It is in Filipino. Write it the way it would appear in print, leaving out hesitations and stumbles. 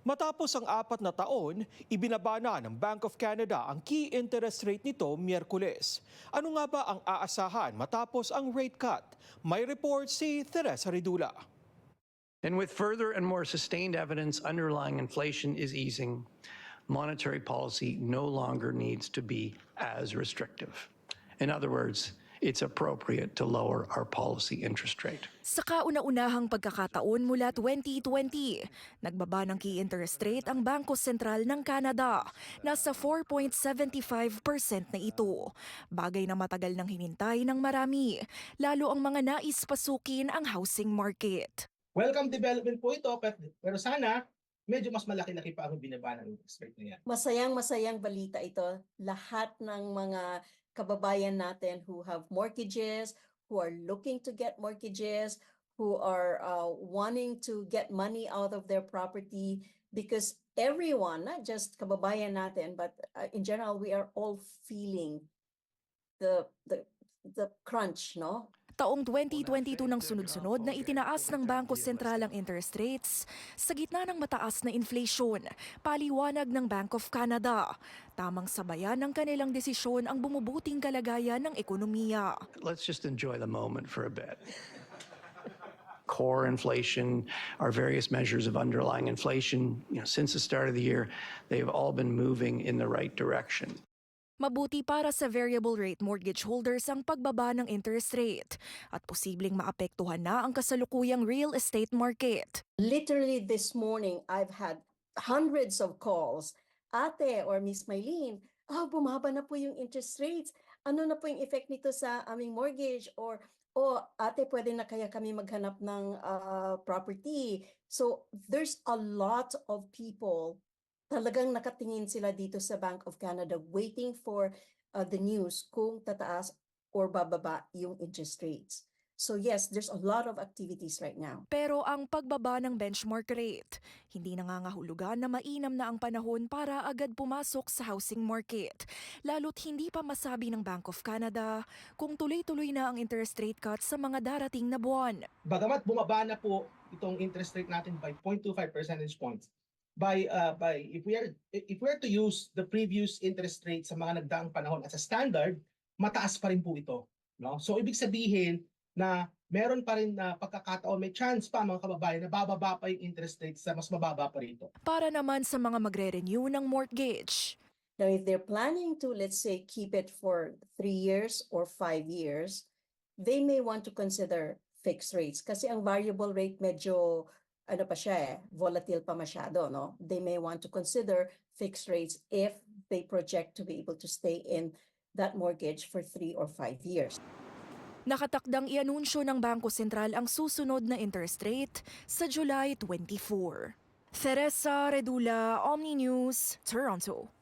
Matapos ang 4 na taon, ibinaba na ng Bank of Canada ang key interest rate nito Miyerkules. Ano nga ba ang aasahan matapos ang rate cut? May report si Teresa Ridula. And with further and more sustained evidence underlying inflation is easing, monetary policy no longer needs to be as restrictive. In other words, it's appropriate to lower our policy interest rate. Sa kauna-unahang pagkakataon mula 2020, nagbaba ng key interest rate ang Bangko Sentral ng Canada. Nasa 4.75% na ito. Bagay na matagal nang hinintay ng marami, lalo ang mga nais pasukin ang housing market. Welcome development po ito, pero sana medyo mas malaki-laki pa ang binaba ng interest rate na yan. Masayang balita ito. Lahat ng mga kababayan natin who have mortgages, who are looking to get mortgages, who are wanting to get money out of their property, because everyone, not just kababayan natin, but in general, we are all feeling the crunch, no? Taong 2022 nang sunod-sunod na itinaas ng Bangko Sentral ang interest rates sa gitna ng mataas na inflation, paliwanag ng Bank of Canada. Tamang sabayan ng kanilang desisyon ang bumubuting kalagayan ng ekonomiya. Let's just enjoy the moment for a bit. Core inflation, our various measures of underlying inflation, since the start of the year, they've all been moving in the right direction. Mabuti para sa variable rate mortgage holders ang pagbaba ng interest rate at posibleng maapektuhan na ang kasalukuyang real estate market. Literally this morning, I've had hundreds of calls. Ate or Miss Maylene, bumaba na po yung interest rates. Ano na po yung effect nito sa aming mortgage? Or, ate, pwede na kaya kami maghanap ng property? So there's a lot of people talagang nakatingin sila dito sa Bank of Canada waiting for the news kung tataas or bababa yung interest rates. So yes, there's a lot of activities right now. Pero ang pagbaba ng benchmark rate, hindi nangangahulugan na mainam na ang panahon para agad pumasok sa housing market. Lalo't hindi pa masabi ng Bank of Canada kung tuloy-tuloy na ang interest rate cut sa mga darating na buwan. Bagamat bumaba na po itong interest rate natin by 0.25 percentage points, if we are to use the previous interest rate sa mga nagdaang panahon as a standard, mataas pa rin po ito, no? So ibig sabihin na meron pa rin na pagkakataon, may chance pa mga kababayan na bababa pa yung interest rate sa mas mababa pa rito. Para naman sa mga magre-renew ng mortgage. Now if they're planning to, let's say, keep it for 3 years or 5 years, they may want to consider fixed rates kasi ang variable rate medyo volatile pa masyado, no? They may want to consider fixed rates if they project to be able to stay in that mortgage for 3 or 5 years. Nakatakdang ianunsyo ng Bangko Sentral ang susunod na interest rate sa July 24. Teresa Redula, Omni News, Toronto.